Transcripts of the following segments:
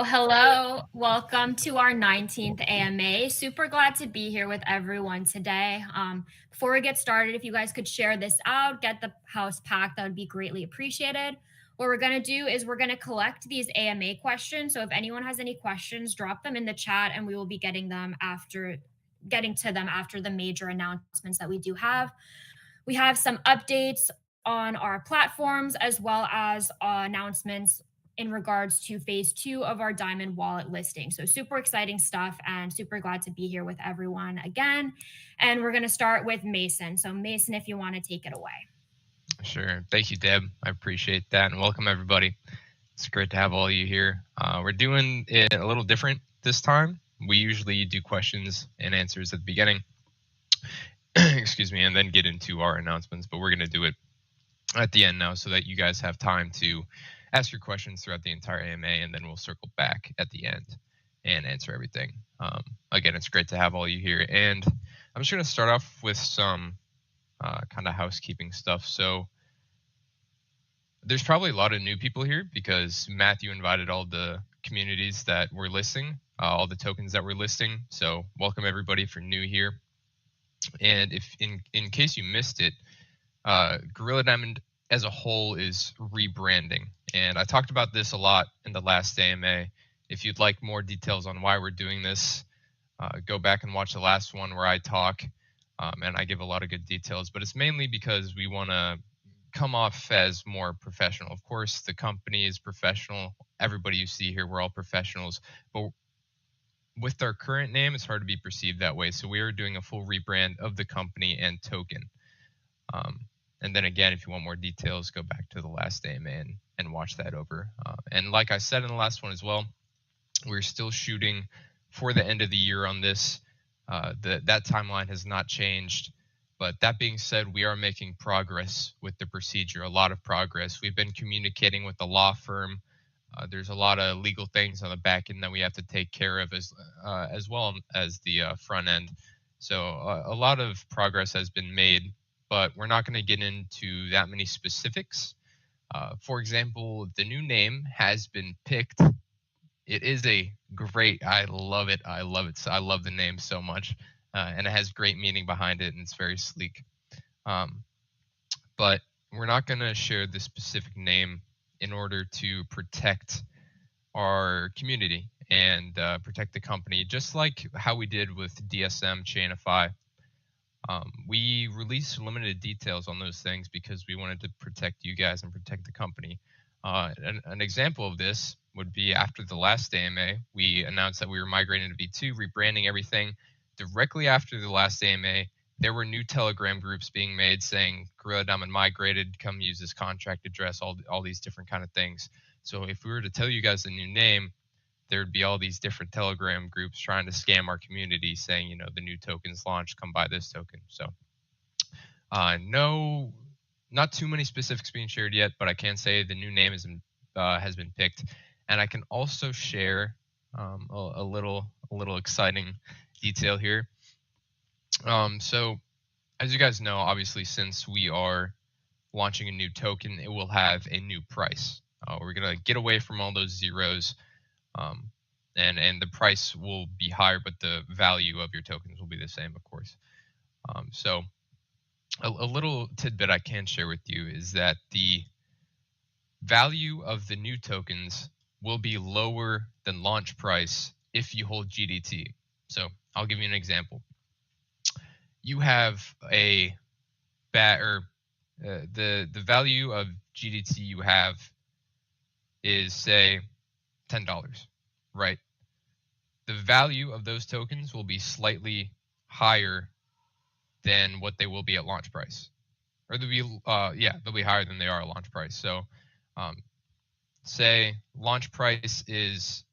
Hello. Welcome to our 19th AMA. Super glad to be here with everyone today. Before we get started, if you guys could share this out, get the house packed, that would be greatly appreciated. What we're going to do is we're going to collect these AMA questions. So if anyone has any questions, drop them in the chat and we will be getting to them after the major announcements that we do have. We have some updates on our platforms as well as announcements in regards to phase 2 of our Diamond Wallet listing. So super exciting stuff and super glad to be here with everyone again. And we're going to start with Mason. So Mason, if you want to take it away. Sure. Thank you, Deb. I appreciate that. And welcome, everybody. It's great to have all of you here. We're doing it a little different this time. We usually do questions and answers at the beginning, excuse me, and then get into our announcements. But we're going to do it at the end now so that you guys have time to ask your questions throughout the entire AMA, and then we'll circle back at the end and answer everything. Again, it's great to have all you here. And I'm just going to start off with some kind of housekeeping stuff. So there's probably a lot of new people here because Matthew invited all the communities that we're listing, all the tokens that we're listing. So welcome everybody for new here. And if in case you missed it, Gorilla Diamond as a whole is rebranding. And I talked about this a lot in the last AMA. If you'd like more details on why we're doing this, go back and watch the last one where I talk and I give a lot of good details. But it's mainly because we want to come off as more professional. Of course, the company is professional. Everybody you see here, we're all professionals. But with our current name, it's hard to be perceived that way. So we are doing a full rebrand of the company and token. And then again, if you want more details, go back to the last AMA and watch that over. And like I said in the last one as well, we're still shooting for the end of the year on this. That timeline has not changed. But that being said, we are making progress with the procedure, a lot of progress. We've been communicating with the law firm. There's a lot of legal things on the back end that we have to take care of as well as the front end. So a lot of progress has been made, but we're not going to get into that many specifics. For example, the new name has been picked. It is I love it. I love the name so much. And it has great meaning behind it, and it's very sleek. But we're not going to share the specific name in order to protect our community and protect the company, just like how we did with DSM, Chainify. We released limited details on those things because we wanted to protect you guys and protect the company. An example of this would be after the last AMA, we announced that we were migrating to V2, rebranding everything. Directly after the last AMA, there were new Telegram groups being made saying Gorilla Diamond migrated, come use this contract address, all these different kind of things. So if we were to tell you guys the new name, there would be all these different Telegram groups trying to scam our community saying, you know, the new token's launched, come buy this token. So no, not too many specifics being shared yet, but I can say the new name has been picked. And I can also share a little exciting detail here. So as you guys know, obviously, since we are launching a new token, it will have a new price. We're going to get away from all those zeros, and the price will be higher, but the value of your tokens will be the same, of course. So a little tidbit I can share with you is that the value of the new tokens will be lower than launch price if you hold GDT. So I'll give you an example. You have the value of GDT you have is, say, $10, right? The value of those tokens will be slightly higher than what they will be at launch price, or they'll be higher than they are at launch price. So, say launch price is,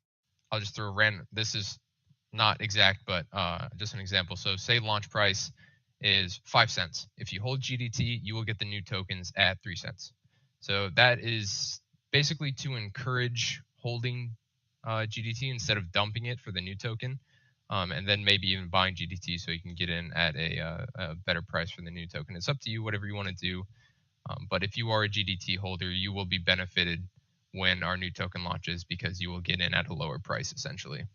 I'll just throw a random. This is not exact, but just an example. So, say launch price is 5 cents. If you hold GDT, you will get the new tokens at 3 cents. So that is basically to encourage holding GDT instead of dumping it for the new token, and then maybe even buying GDT so you can get in at a better price for the new token. It's up to you, whatever you want to do. But if you are a GDT holder, you will be benefited when our new token launches because you will get in at a lower price, essentially.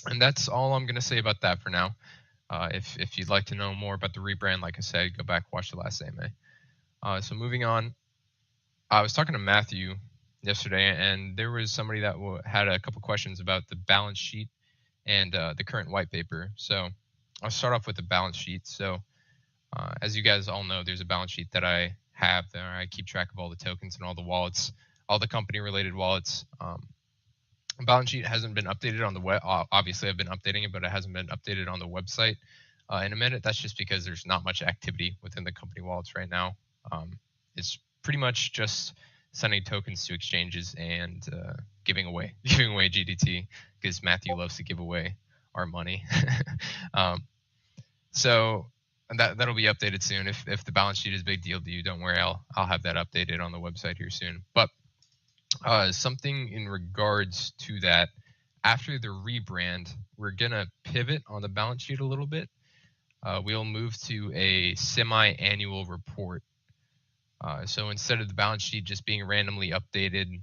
And that's all I'm going to say about that for now. If you'd like to know more about the rebrand, like I said, go back, watch the last AMA. So moving on, I was talking to Matthew yesterday, and there was somebody that had a couple questions about the balance sheet and the current white paper. So I'll start off with the balance sheet. So as you guys all know, there's a balance sheet that I have there. I keep track of all the tokens and all the wallets, all the company-related wallets. Balance sheet hasn't been updated on the web. Obviously, I've been updating it, but it hasn't been updated on the website in a minute. That's just because there's not much activity within the company wallets right now. It's pretty much just sending tokens to exchanges and giving away GDT because Matthew loves to give away our money. So that'll be updated soon. If the balance sheet is a big deal to you, don't worry. I'll have that updated on the website here soon. But something in regards to that, after the rebrand, we're gonna pivot on the balance sheet a little bit. We'll move to a semi-annual report. So instead of the balance sheet just being randomly updated,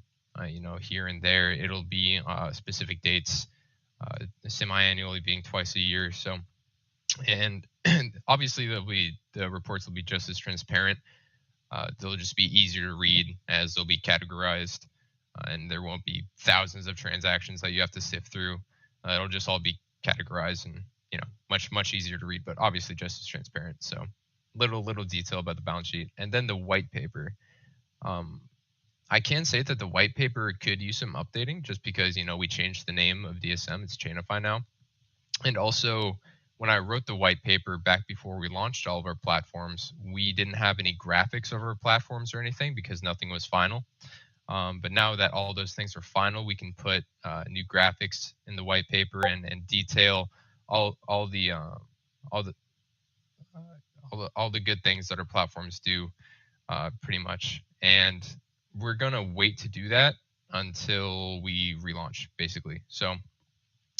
here and there, it'll be specific dates, semi-annually being twice a year. So, and obviously the reports will be just as transparent. They'll just be easier to read as they'll be categorized, and there won't be thousands of transactions that you have to sift through. It'll just all be categorized and much easier to read, but obviously just as transparent. So little detail about the balance sheet. And then the white paper. I can say that the white paper could use some updating just because we changed the name of DSM. It's Chainify now. And also, when I wrote the white paper back before we launched all of our platforms, we didn't have any graphics of our platforms or anything because nothing was final. But now that all those things are final, we can put new graphics in the white paper and detail all the good things that our platforms do, pretty much. And we're gonna wait to do that until we relaunch, basically. So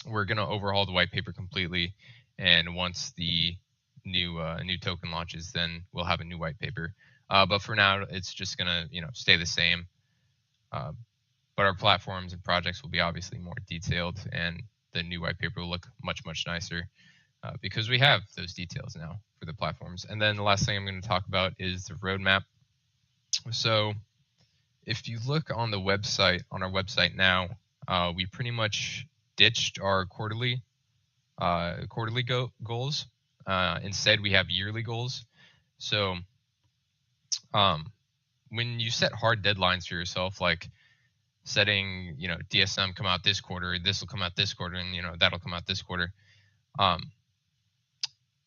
we're gonna overhaul the white paper completely, and once the new token launches, then we'll have a new white paper. But for now, it's just gonna stay the same. But our platforms and projects will be obviously more detailed, and the new white paper will look much nicer because we have those details now for the platforms. And then the last thing I'm going to talk about is the roadmap. So if you look on the website, on our website now, we pretty much ditched our quarterly goals. Instead, we have yearly goals. So when you set hard deadlines for yourself, like setting, DSM come out this quarter, this will come out this quarter, and that'll come out this quarter,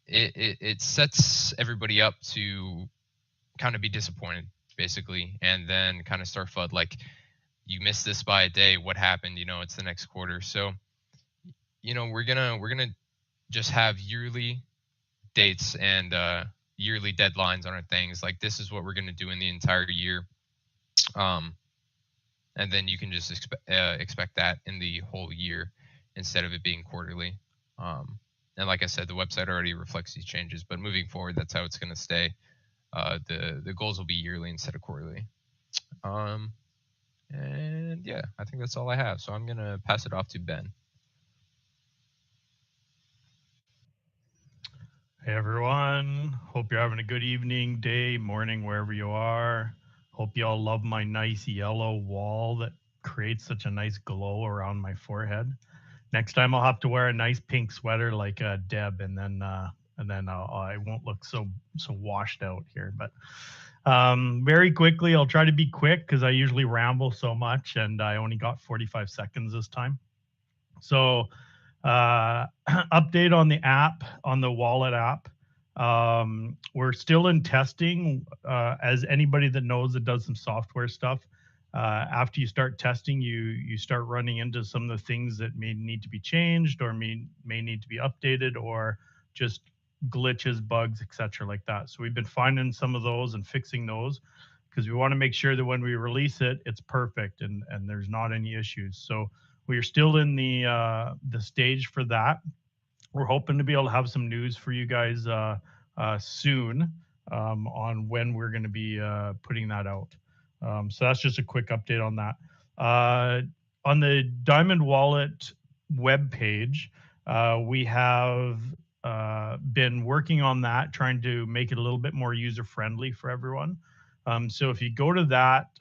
it sets everybody up to kind of be disappointed, basically, and then kind of start FUD like, you missed this by a day, what happened? It's the next quarter. So we're gonna just have yearly dates and yearly deadlines on our things. Like, this is what we're gonna do in the entire year, and then you can just expect that in the whole year instead of it being quarterly. And like I said, the website already reflects these changes, but moving forward, that's how it's going to stay. The goals will be yearly instead of quarterly. And yeah, I think that's all I have. So I'm going to pass it off to Ben. Hey everyone, hope you're having a good evening, day, morning, wherever you are. Hope you all love my nice yellow wall that creates such a nice glow around my forehead. Next time I'll have to wear a nice pink sweater like Deb, and then I won't look so washed out here. But very quickly, I'll try to be quick because I usually ramble so much, and I only got 45 seconds this time. So Update on the app, on the wallet app. We're still in testing. As anybody that knows that does some software stuff, after you start testing, you start running into some of the things that may need to be changed or may need to be updated, or just glitches, bugs, etc., like that. So we've been finding some of those and fixing those, because we want to make sure that when we release it, it's perfect and there's not any issues. So we are still in the stage for that. We're hoping to be able to have some news for you guys soon on when we're going to be putting that out. So that's just a quick update on that. On the Diamond Wallet web page, we have been working on that, trying to make it a little bit more user friendly for everyone. So if you go to that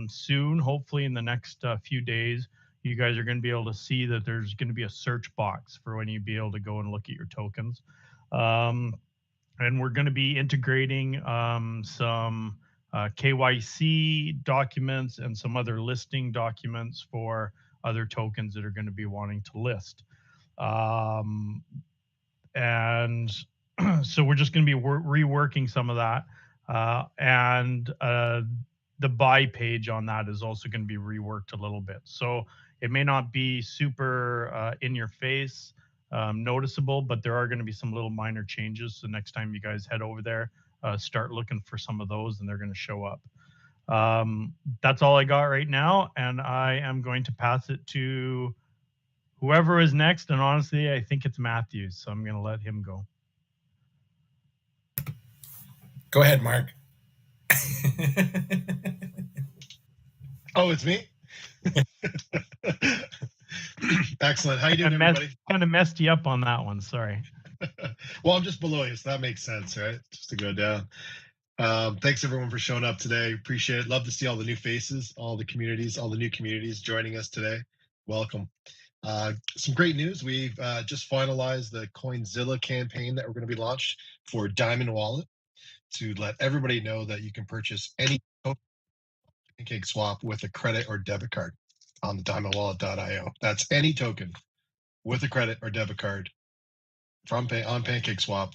soon, hopefully in the next few days, you guys are going to be able to see that there's going to be a search box for when you be able to go and look at your tokens. And we're going to be integrating some KYC documents and some other listing documents for other tokens that are going to be wanting to list. And so we're just going to be reworking some of that. And the buy page on that is also going to be reworked a little bit. So it may not be super in your face, noticeable, but there are going to be some little minor changes. So next time you guys head over there, start looking for some of those and they're going to show up. That's all I got right now. And I am going to pass it to whoever is next. And honestly, I think it's Matthew. So I'm going to let him go. Go ahead, Mark. Oh, it's me? Excellent. How you doing, everybody? Kind of messed you up on that one. Sorry. Well, I'm just below you, so that makes sense, right? Just to go down. Thanks, everyone, for showing up today. Appreciate it. Love to see all the new faces, all the new communities joining us today. Welcome. Some great news. We've just finalized the CoinZilla campaign that we're going to be launched for Diamond Wallet, to let everybody know that you can purchase any Pancake Swap with a credit or debit card on the diamondwallet.io. That's any token with a credit or debit card on Pancake Swap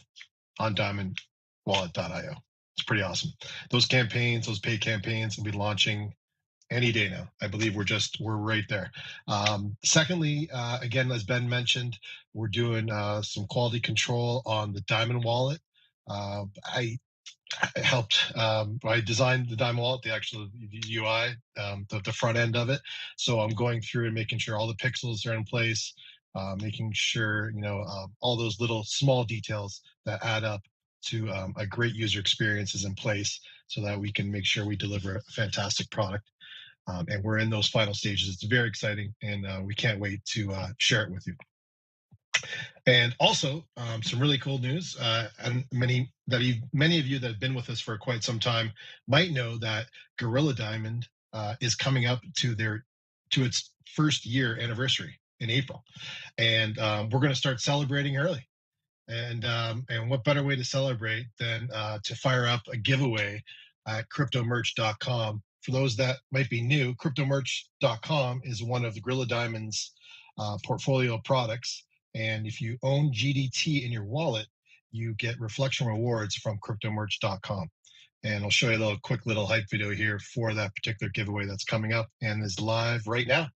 on diamondwallet.io. It's pretty awesome. Those campaigns, those paid campaigns, will be launching any day now. I believe we're right there. Secondly, again, as Ben mentioned, we're doing some quality control on the Diamond Wallet. I helped. I designed the Diamond Wallet, the actual UI, the front end of it. So I'm going through and making sure all the pixels are in place, making sure all those little small details that add up to a great user experience is in place, so that we can make sure we deliver a fantastic product. And we're in those final stages. It's very exciting, and we can't wait to share it with you. And also, some really cool news. And many of you that have been with us for quite some time might know that Gorilla Diamond is coming up to its first year anniversary in April, and we're going to start celebrating early. And what better way to celebrate than to fire up a giveaway at cryptomerch.com. For those that might be new, cryptomerch.com is one of the Gorilla Diamond's portfolio products. And if you own GDT in your wallet, you get reflection rewards from cryptomerch.com. And I'll show you a quick little hype video here for that particular giveaway that's coming up and is live right now.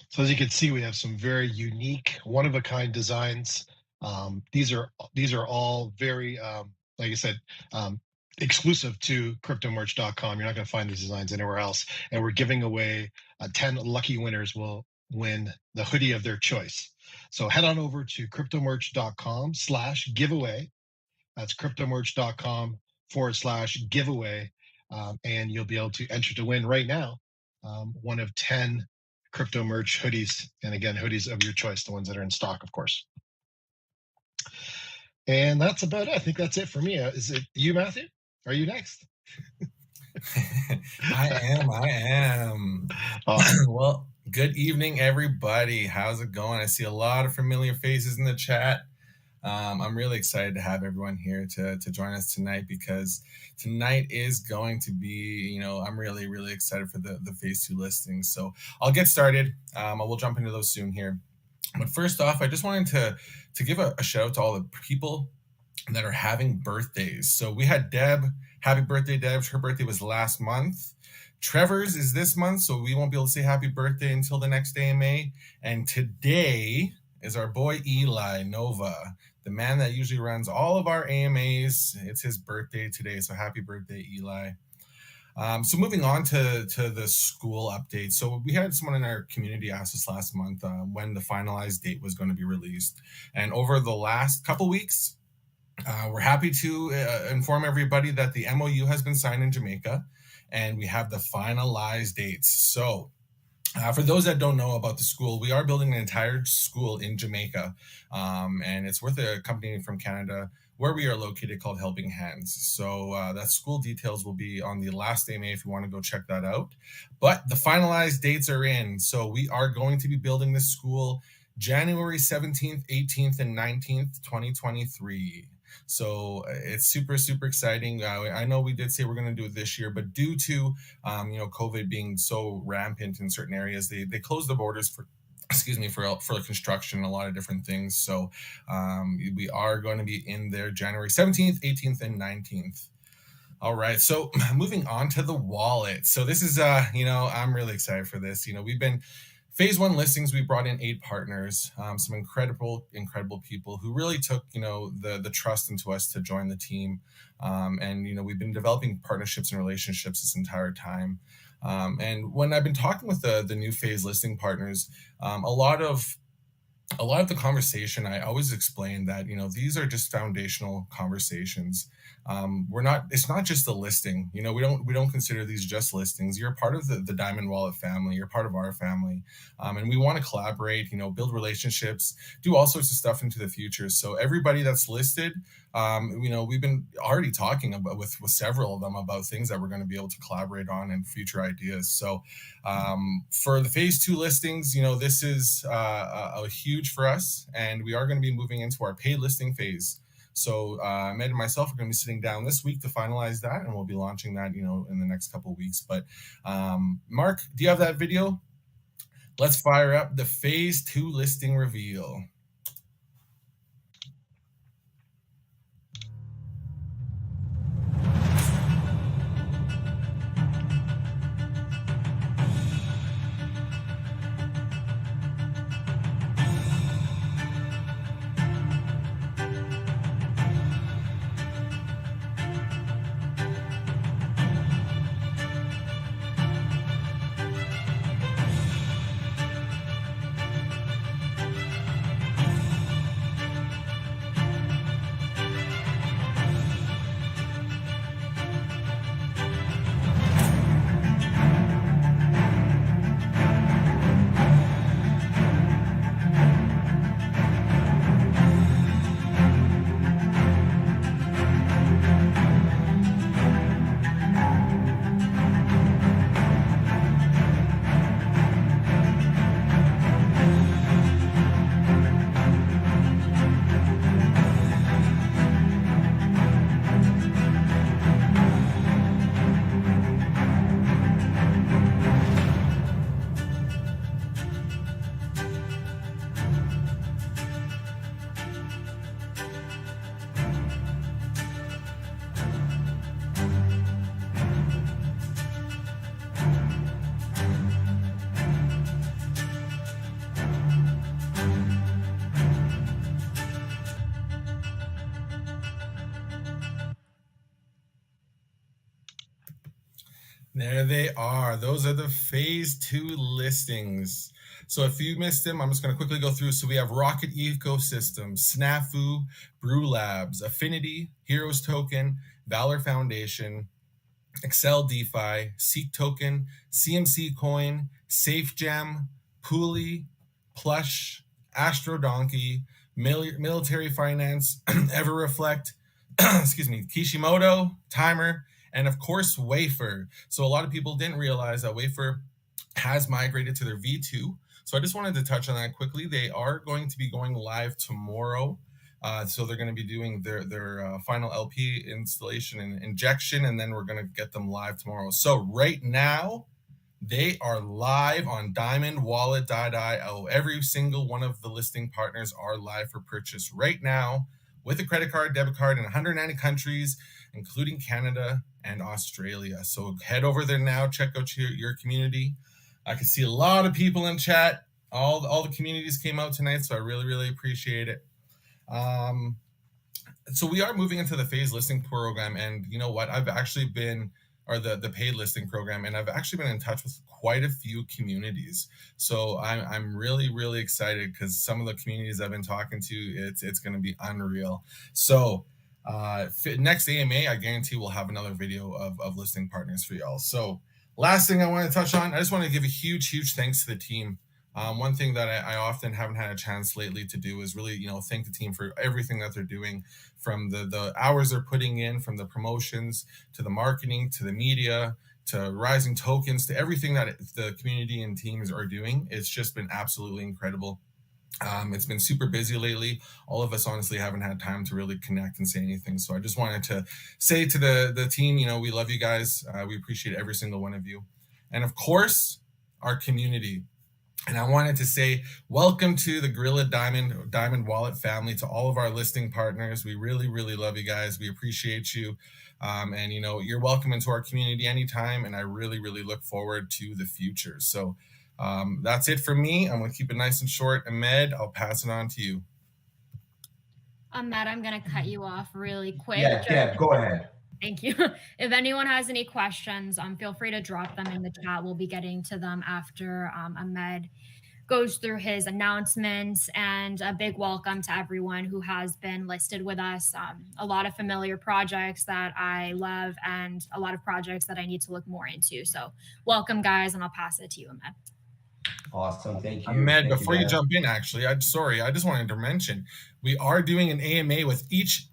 So as you can see, we have some very unique, one-of-a-kind designs. These are all very, like I said, exclusive to cryptomerch.com. You're not going to find these designs anywhere else. And we're giving away 10 lucky winners will win the hoodie of their choice. So head on over to cryptomerch.com/giveaway. That's cryptomerch.com/giveaway. And you'll be able to enter to win right now one of 10 crypto merch hoodies. And again, hoodies of your choice, the ones that are in stock, of course. And that's about it. I think that's it for me. Is it you, Matthew? Are you next? I am. Awesome. Well, good evening, everybody. How's it going? I see a lot of familiar faces in the chat. I'm really excited to have everyone here to join us tonight, because tonight is going to be, I'm really, really excited for the phase 2 listings. So I'll get started. We'll jump into those soon here. But first off, I just wanted to give a shout out to all the people that are having birthdays. So we had Deb. Happy birthday, Deb. Her birthday was last month. Trevor's is this month, so we won't be able to say happy birthday until the next AMA. And today is our boy Eli Nova, the man that usually runs all of our AMAs. It's his birthday today, so happy birthday, Eli. So moving on to the school update. So we had someone in our community ask us last month when the finalized date was going to be released. And over the last couple weeks, we're happy to inform everybody that the MOU has been signed in Jamaica, and we have the finalized dates. So for those that don't know about the school, we are building an entire school in Jamaica, and it's with a company from Canada where we are located called Helping Hands. So that school details will be on the last AMA if you want to go check that out. But the finalized dates are in. So we are going to be building this school January 17th, 18th, and 19th, 2023. So it's super, super exciting. I know we did say we're going to do it this year, but due to COVID being so rampant in certain areas, they closed the borders for construction and a lot of different things. So we are going to be in there January 17th, 18th, and 19th. All right, so moving on to the wallet. So this is I'm really excited for this. We've been phase 1 listings, we brought in 8 partners, some incredible people who really took, the trust into us to join the team. And we've been developing partnerships and relationships this entire time. And when I've been talking with the new phase listing partners, a lot of the conversation, I always explain that, these are just foundational conversations. It's not just a listing. We don't consider these just listings. You're a part of the Diamond Wallet family. You're part of our family. And we want to collaborate, build relationships, do all sorts of stuff into the future. So everybody that's listed, we've been already talking about with several of them about things that we're going to be able to collaborate on and future ideas. So for the phase 2 listings, this is a huge for us, and we are going to be moving into our paid listing phase. So Med and myself are going to be sitting down this week to finalize that, and we'll be launching that, in the next couple of weeks. But Mark, do you have that video? Let's fire up the phase 2 listing reveal. There they are. Those are the phase 2 listings. So if you missed them, I'm just going to quickly go through. So we have Rocket Ecosystem, Snafu, Brew Labs, Affinity, Heroes Token, Valor Foundation, Excel DeFi, Seek Token, CMC Coin, SafeGem, Pooley, Plush, Astro Donkey, Military Finance, EverReflect, excuse me, Kishimoto, Timer, and of course Wafer. So a lot of people didn't realize that Wafer has migrated to their V2. So I just wanted to touch on that quickly. They are going to be going live tomorrow. So they're going to be doing their final LP installation and injection, and then we're going to get them live tomorrow. So right now, they are live on diamondwallet.io. Every single one of the listing partners are live for purchase right now with a credit card, debit card in 190 countries, including Canada and Australia. So head over there now, check out your community. I can see a lot of people in chat. All the communities came out tonight, so I really, really appreciate it. So we are moving into the phase listing program, and you know what? I've actually been, or the paid listing program, and I've actually been in touch with quite a few communities. So I'm really, really excited because some of the communities I've been talking to, it's going to be unreal. So next AMA, I guarantee we'll have another video of listing partners for y'all. So last thing I want to touch on, I just want to give a huge thanks to the team. One thing that I often haven't had a chance lately to do is really, thank the team for everything that they're doing, from the hours they're putting in, from the promotions to the marketing to the media to rising tokens to everything that the community and teams are doing. It's just been absolutely incredible. It's been super busy lately. All of us honestly haven't had time to really connect and say anything. So I just wanted to say to the team, we love you guys. We appreciate every single one of you. And of course, our community. And I wanted to say welcome to the Gorilla Diamond Wallet family, to all of our listing partners. We really, really love you guys. We appreciate you. And you're welcome into our community anytime. And I really, really look forward to the future. So that's it for me. I'm going to keep it nice and short. Ahmed, I'll pass it on to you. Ahmed, I'm going to cut you off really quick. Yeah, Deb, go ahead. Thank you. If anyone has any questions, feel free to drop them in the chat. We'll be getting to them after Ahmed goes through his announcements. And a big welcome to everyone who has been listed with us. A lot of familiar projects that I love and a lot of projects that I need to look more into. So welcome, guys, and I'll pass it to you, Ahmed. Awesome. Thank you. Ahmed, before you jump in, actually, I just wanted to mention, we are doing an AMA with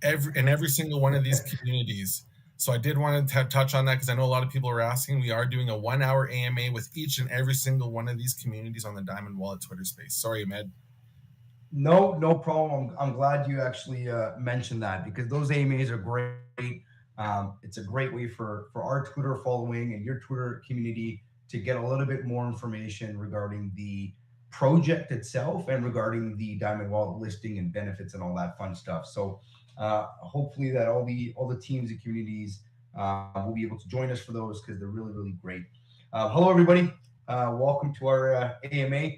every single one of these communities. So I did want to touch on that because I know a lot of people are asking. We are doing a 1-hour AMA with each and every single one of these communities on the Diamond Wallet Twitter space. Sorry, Ahmed. No problem. I'm glad you actually mentioned that, because those AMAs are great. It's a great way for our Twitter following and your Twitter community to get a little bit more information regarding the project itself and regarding the Diamond Wallet listing and benefits and all that fun stuff. So hopefully that all the teams and communities will be able to join us for those, because they're really, really great. Hello, everybody. Welcome to our AMA.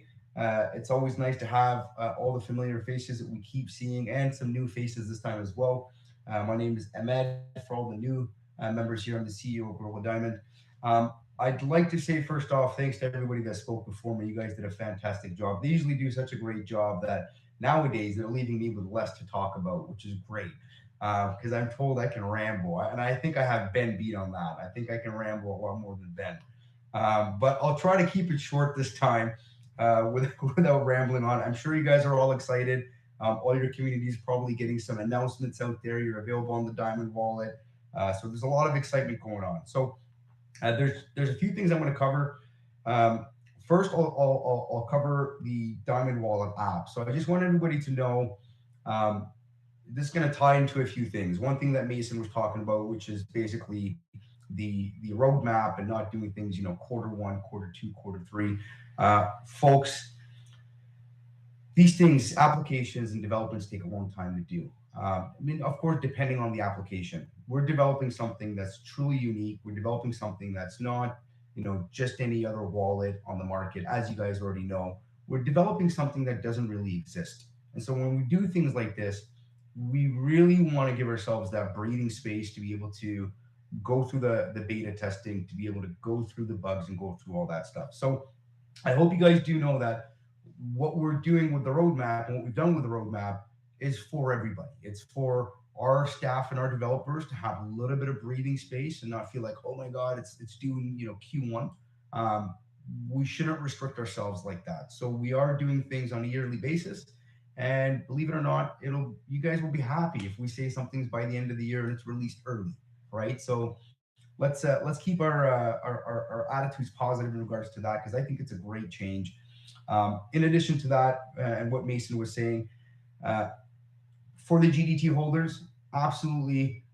It's always nice to have all the familiar faces that we keep seeing, and some new faces this time as well. My name is Ahmed. For all the new members here, I'm the CEO of Global Diamond. I'd like to say, first off, thanks to everybody that spoke before me. You guys did a fantastic job. They usually do such a great job that nowadays they're leaving me with less to talk about, which is great, because I'm told I can ramble. And I think I have Ben beat on that. I think I can ramble a lot more than Ben. But I'll try to keep it short this time without rambling on. I'm sure you guys are all excited. All your communities probably getting some announcements out there. You're available on the Diamond Wallet. So there's a lot of excitement going on. So there's a few things I'm going to cover. First, I'll cover the Diamond Wallet app. So I just want everybody to know this is going to tie into a few things. One thing that Mason was talking about, which is basically the roadmap and not doing things, quarter one, quarter two, quarter three. Folks, these things, applications and developments take a long time to do. Of course, depending on the application, we're developing something that's truly unique. We're developing something that's not, just any other wallet on the market. As you guys already know, we're developing something that doesn't really exist. And so when we do things like this, we really want to give ourselves that breathing space to be able to go through the beta testing, to be able to go through the bugs and go through all that stuff. So I hope you guys do know that what we're doing with the roadmap and what we've done with the roadmap is for everybody. It's for our staff and our developers to have a little bit of breathing space and not feel like, oh my God, it's due in Q1. Um, we shouldn't restrict ourselves like that. So we are doing things on a yearly basis. And believe it or not, you guys will be happy if we say something's by the end of the year and it's released early, right? So let's keep our attitudes positive in regards to that, because I think it's a great change. In addition to that, and what Mason was saying, uh, for the GDT holders, absolutely.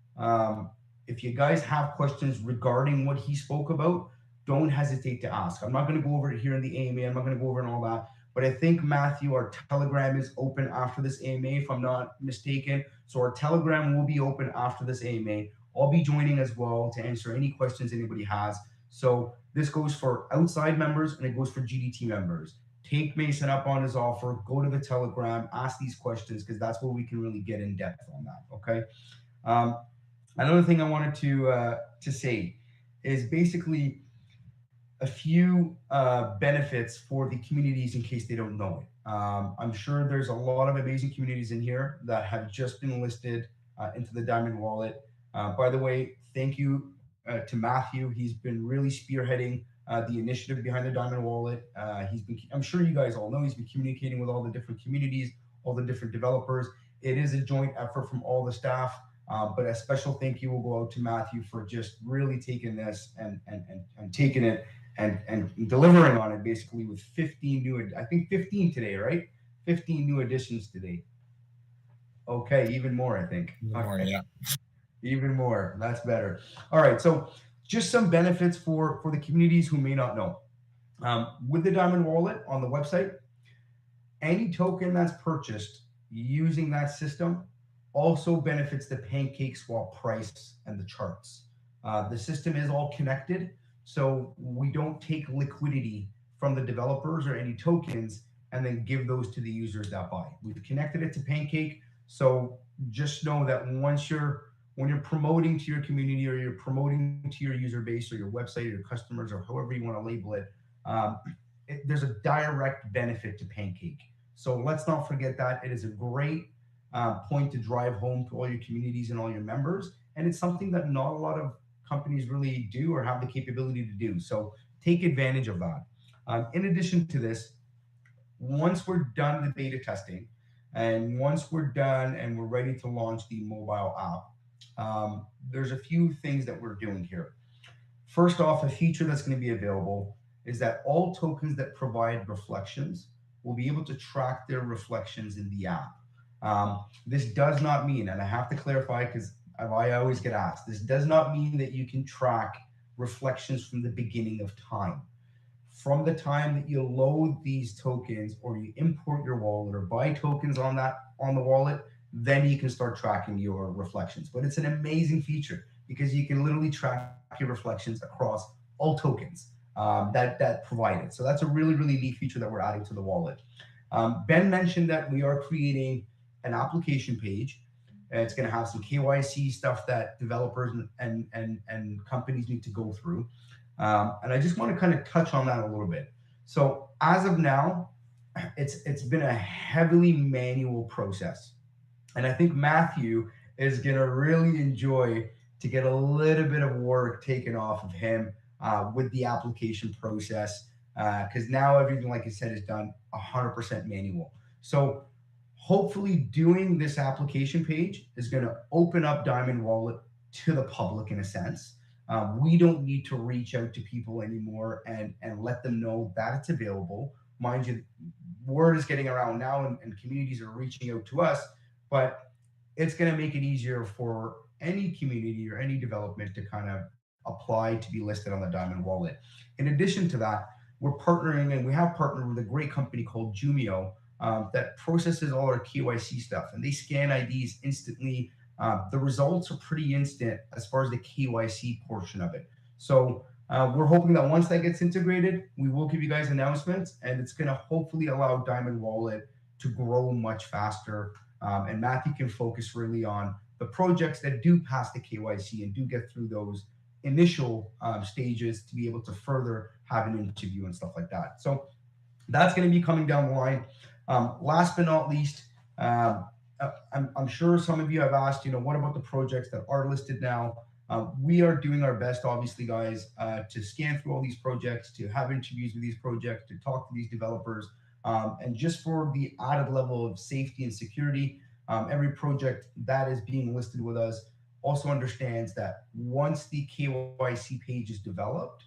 If you guys have questions regarding what he spoke about, don't hesitate to ask. I'm not going to go over it here in the AMA. I'm not going to go over and all that. But I think, Matthew, our Telegram is open after this AMA, if I'm not mistaken. So our Telegram will be open after this AMA. I'll be joining as well to answer any questions anybody has. So this goes for outside members and it goes for GDT members. Take Mason up on his offer, go to the Telegram, ask these questions, because that's where we can really get in depth on that. Okay. Um, Another thing I wanted to say is basically a few benefits for the communities in case they don't know it. I'm sure there's a lot of amazing communities in here that have just been listed into the Diamond Wallet. By the way, thank you to Matthew. He's been really spearheading the initiative behind the Diamond Wallet. I'm sure you guys all know, he's been communicating with all the different communities, all the different developers. It is a joint effort from all the staff. But a special thank you will go out to Matthew for just really taking this and taking it and delivering on it, basically, with 15 today, right? 15 new additions today. Okay, even more, I think. More, yeah. Even more. That's better. All right, so just some benefits for the communities who may not know. With the Diamond Wallet on the website, any token that's purchased using that system also benefits the Pancake Swap price and the charts. The system is all connected, so we don't take liquidity from the developers or any tokens and then give those to the users that buy. We've connected it to Pancake, so just know that when you're promoting to your community or you're promoting to your user base or your website or your customers or however you want to label it, there's a direct benefit to Pancake. So let's not forget that. It is a great point to drive home to all your communities and all your members. And it's something that not a lot of companies really do or have the capability to do. So take advantage of that. In addition to this, once we're done the beta testing and once we're done and we're ready to launch the mobile app, there's a few things that we're doing here. First off, a feature that's going to be available is that all tokens that provide reflections will be able to track their reflections in the app. This does not mean, and I have to clarify because I always get asked, this does not mean that you can track reflections from the beginning of time. From the time that you load these tokens or you import your wallet or buy tokens on the wallet, then you can start tracking your reflections. But it's an amazing feature because you can literally track your reflections across all tokens that provide it. So that's a really, really neat feature that we're adding to the wallet. Ben mentioned that we are creating an application page. It's going to have some KYC stuff that developers and companies need to go through. And I just want to kind of touch on that a little bit. So as of now, it's been a heavily manual process. And I think Matthew is going to really enjoy to get a little bit of work taken off of him with the application process, because now everything, like I said, is done 100% manual. So hopefully doing this application page is going to open up Diamond Wallet to the public in a sense. We don't need to reach out to people anymore and let them know that it's available. Mind you, word is getting around now and communities are reaching out to us, but it's going to make it easier for any community or any development to kind of apply to be listed on the Diamond Wallet. In addition to that, we're partnering and we have partnered with a great company called Jumio that processes all our KYC stuff, and they scan IDs instantly. The results are pretty instant as far as the KYC portion of it. So we're hoping that once that gets integrated, we will give you guys announcements, and it's going to hopefully allow Diamond Wallet to grow much faster. And Matthew can focus really on the projects that do pass the KYC and do get through those initial stages to be able to further have an interview and stuff like that. So that's going to be coming down the line. Last but not least, I'm sure some of you have asked, what about the projects that are listed now? We are doing our best, obviously, guys, to scan through all these projects, to have interviews with these projects, to talk to these developers, and just for the added level of safety and security. Every project that is being listed with us also understands that once the KYC page is developed,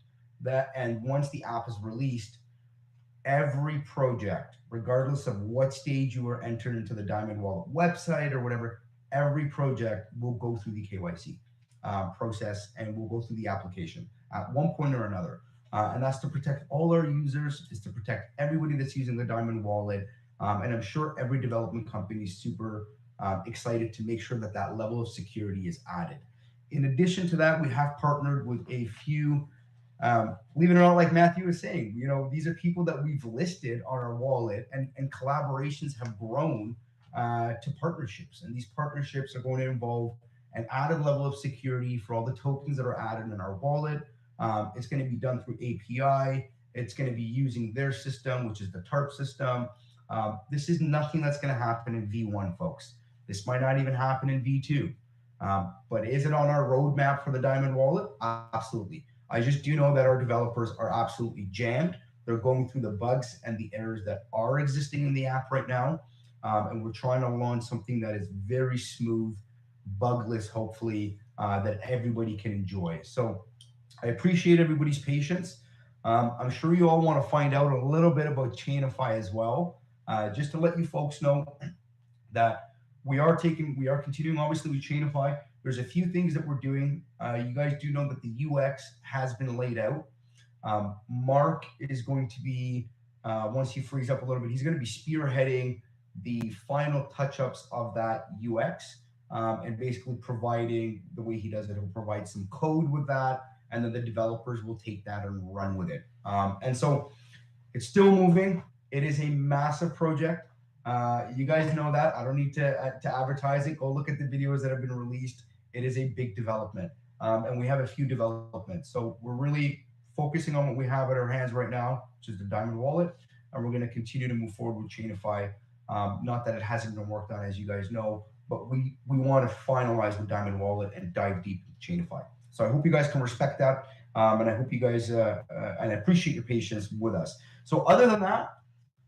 and once the app is released, every project, regardless of what stage you are entered into the Diamond Wallet website or whatever, every project will go through the KYC process and will go through the application at one point or another. And that's to protect all our users, is to protect everybody that's using the Diamond Wallet. And I'm sure every development company is super excited to make sure that that level of security is added. In addition to that, we have partnered with a few, believe it or not, like Matthew was saying, these are people that we've listed on our wallet, and collaborations have grown to partnerships. And these partnerships are going to involve an added level of security for all the tokens that are added in our wallet. It's going to be done through API. It's going to be using their system, which is the TARP system. This is nothing that's going to happen in V1, folks. This might not even happen in V2. But is it on our roadmap for the Diamond Wallet? Absolutely. I just do know that our developers are absolutely jammed. They're going through the bugs and the errors that are existing in the app right now. And we're trying to launch something that is very smooth, bugless, hopefully, that everybody can enjoy. So I appreciate everybody's patience. I'm sure you all want to find out a little bit about Chainify as well. Just to let you folks know that we are continuing, obviously, with Chainify. There's a few things that we're doing. You guys do know that the UX has been laid out. Mark is going to be, once he frees up a little bit, he's going to be spearheading the final touch-ups of that UX, and basically providing, the way he does it, he'll provide some code with that, and then the developers will take that and run with it. And so it's still moving. It is a massive project. You guys know that. I don't need to advertise it. Go look at the videos that have been released. It is a big development. And we have a few developments. So we're really focusing on what we have at our hands right now, which is the Diamond Wallet. And we're going to continue to move forward with Chainify. Not that it hasn't been worked on, as you guys know, but we want to finalize the Diamond Wallet and dive deep into Chainify. So I hope you guys can respect that. And I hope you guys, and I appreciate your patience with us. So other than that,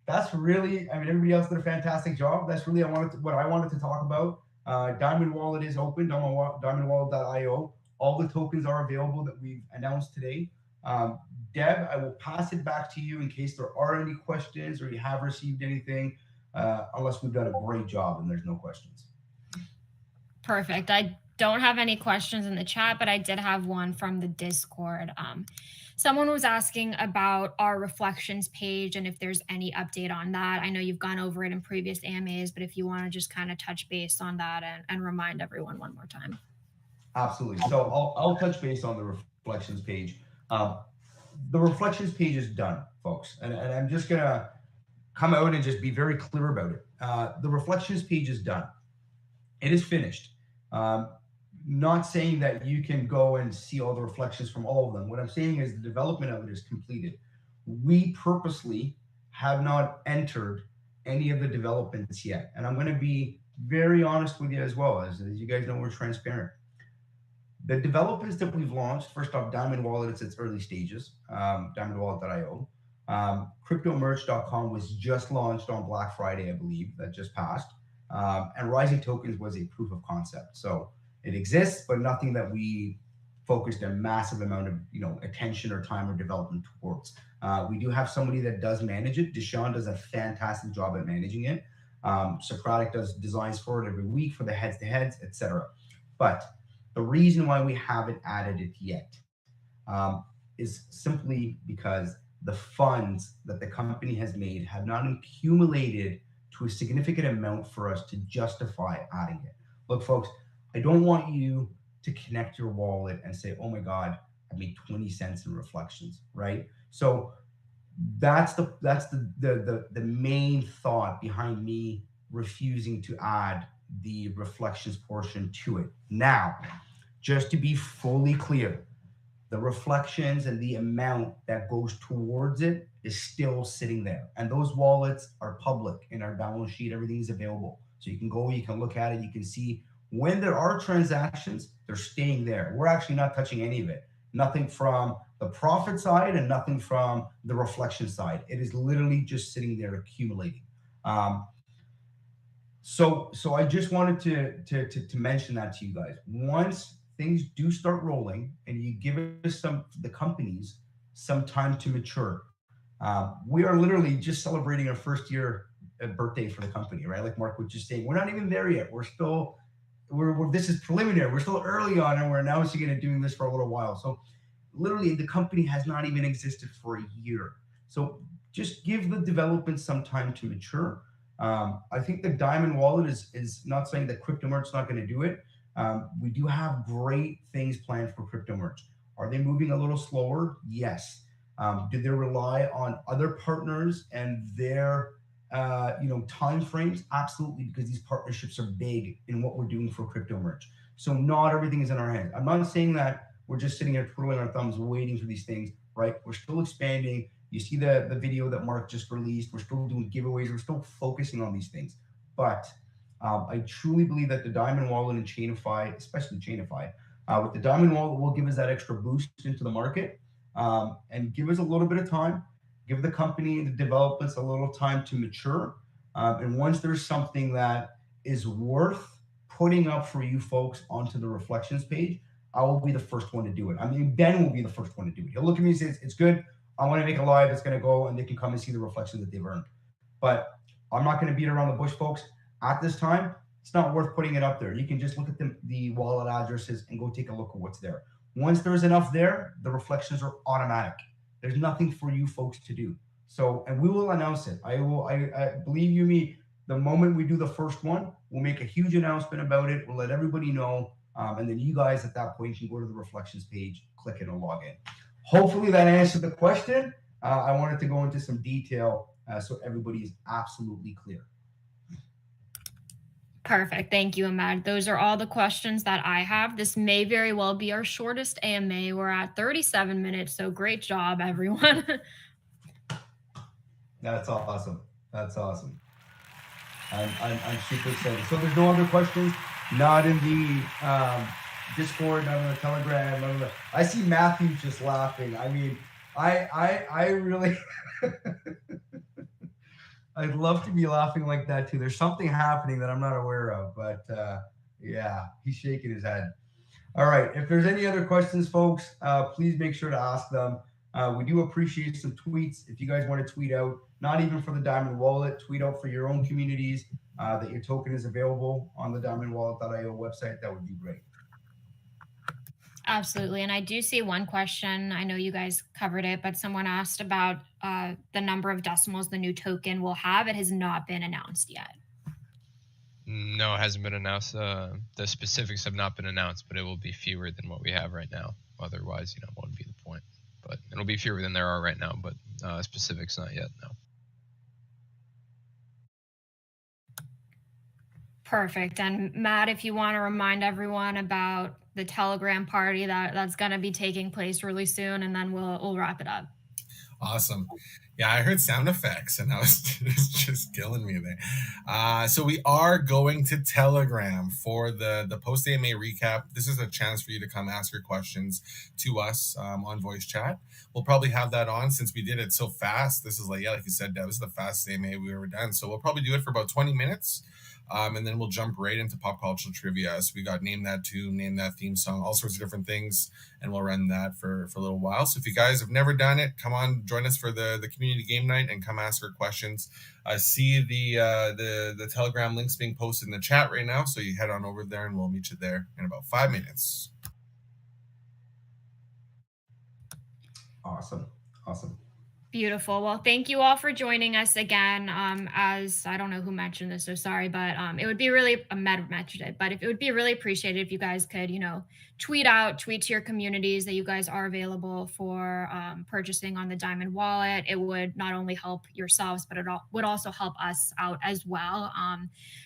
that's really, everybody else did a fantastic job. That's really what I wanted to talk about. Diamond Wallet is open, diamondwallet.io. All the tokens are available that we've announced today. Deb, I will pass it back to you in case there are any questions or you have received anything, unless we've done a great job and there's no questions. Perfect. I don't have any questions in the chat, but I did have one from the Discord. Someone was asking about our reflections page and if there's any update on that. I know you've gone over it in previous AMAs, but if you want to just kind of touch base on that and remind everyone one more time. Absolutely. So I'll touch base on the reflections page. The reflections page is done, folks. And I'm just going to come out and just be very clear about it. The reflections page is done. It is finished. Not saying that you can go and see all the reflections from all of them. What I'm saying is the development of it is completed. We purposely have not entered any of the developments yet. And I'm going to be very honest with you as well. As you guys know, we're transparent. The developments that we've launched, first off, Diamond Wallet, it's its early stages, diamondwallet.io. Cryptomerch.com was just launched on Black Friday, I believe, that just passed. And Rising Tokens was a proof of concept. So it exists, but nothing that we focused a massive amount of attention or time or development towards. We do have somebody that does manage it. Deshaun does a fantastic job at managing it. Socratic does designs for it every week for the heads-to-heads, etc. But the reason why we haven't added it yet is simply because the funds that the company has made have not accumulated to a significant amount for us to justify adding it. Look, folks, I don't want you to connect your wallet and say, oh my God, I made 20 cents in reflections, right? So that's the main thought behind me refusing to add the reflections portion to it. Now, just to be fully clear, the reflections and the amount that goes towards it is still sitting there. And those wallets are public in our balance sheet. Everything is available. So you can go, you can look at it, you can see when there are transactions, they're staying there. We're actually not touching any of it. Nothing from the profit side and nothing from the reflection side. It is literally just sitting there accumulating. So I just wanted to mention that to you guys. Once things do start rolling and you give us the companies some time to mature, we are literally just celebrating our first year birthday for the company, right? Like Mark was just saying, we're not even there yet. We're this is preliminary. We're still early on, and we're announcing it and doing this for a little while. So literally, the company has not even existed for a year. So just give the development some time to mature. I think the Diamond Wallet is not saying that crypto merch is not going to do it. We do have great things planned for crypto merch. Are they moving a little slower? Yes. Do they rely on other partners and their time frames? Absolutely, because these partnerships are big in what we're doing for crypto merch. So not everything is in our hands. I'm not saying that we're just sitting here twiddling our thumbs waiting for these things, right? We're still expanding. You see the video that Mark just released. We're still doing giveaways. We're still focusing on these things. But I truly believe that the Diamond Wallet and Chainify, especially Chainify, with the Diamond Wallet will give us that extra boost into the market and give us a little bit of time, give the company, the developers a little time to mature. And once there's something that is worth putting up for you folks onto the reflections page, I will be the first one to do it. I mean, Ben will be the first one to do it. He'll look at me and say, it's good. I want to make a live. It's going to go, and they can come and see the reflections that they've earned. But I'm not going to beat around the bush, folks. At this time, it's not worth putting it up there. You can just look at the wallet addresses and go take a look at what's there. Once there's enough there, the reflections are automatic. There's nothing for you folks to do. So, and we will announce it. I believe you me, the moment we do the first one, we'll make a huge announcement about it. We'll let everybody know. And then you guys at that point can go to the reflections page, click it, and log in. Hopefully that answered the question. I wanted to go into some detail so everybody is absolutely clear. Perfect. Thank you, Ahmad. Those are all the questions that I have. This may very well be our shortest AMA. We're at 37 minutes, so great job, everyone. That's awesome. That's awesome. I'm super excited. So there's no other questions? Not in the Discord, not in the Telegram, none of the. I see Matthew just laughing. I mean, I really I'd love to be laughing like that too. There's something happening that I'm not aware of, but yeah, he's shaking his head. All right. If there's any other questions, folks, please make sure to ask them. We do appreciate some tweets. If you guys want to tweet out, not even for the Diamond Wallet, tweet out for your own communities that your token is available on the diamondwallet.io website. That would be great. Absolutely. And I do see one question. I know you guys covered it, but someone asked about the number of decimals the new token will have. It has not been announced yet. No, it hasn't been announced. The specifics have not been announced, but it will be fewer than what we have right now. Otherwise, what would be the point? But it'll be fewer than there are right now, but specifics not yet, no. Perfect. And Matt, if you want to remind everyone about the Telegram party that's going to be taking place really soon, and then we'll wrap it up. Awesome. Yeah, I heard sound effects, and it was just killing me there. So we are going to Telegram for the post-AMA recap. This is a chance for you to come ask your questions to us on voice chat. We'll probably have that on since we did it so fast. This is like you said, Deb, this is the fastest AMA we've ever done. So we'll probably do it for about 20 minutes. And then we'll jump right into pop culture trivia. So we got Name That Tune, Name That Theme Song, all sorts of different things. And we'll run that for a little while. So if you guys have never done it, come on, join us for the community game night and come ask our questions. See the Telegram links being posted in the chat right now. So you head on over there and we'll meet you there in about 5 minutes. Awesome. Beautiful. Well, thank you all for joining us again. As I don't know who mentioned this, so sorry, but it would be really Med mentioned it, but if it would be really appreciated if you guys could, tweet to your communities that you guys are available for purchasing on the Diamond Wallet. It would not only help yourselves, but would also help us out as well.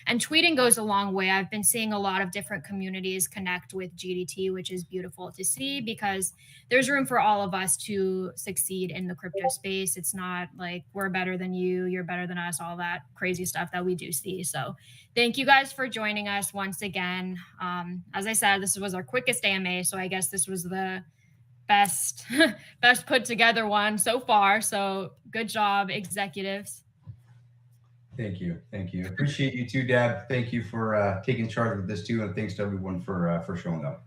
And tweeting goes a long way. I've been seeing a lot of different communities connect with GDT, which is beautiful to see because there's room for all of us to succeed in the crypto space. It's not like we're better than you, you're better than us, all that crazy stuff that we do see. So thank you guys for joining us once again. As I said, this was our quickest AMA, so I guess this was the best best put together one so far. So good job, executives. Thank you. Appreciate you too, Deb. Thank you for taking charge of this too, and thanks to everyone for showing up.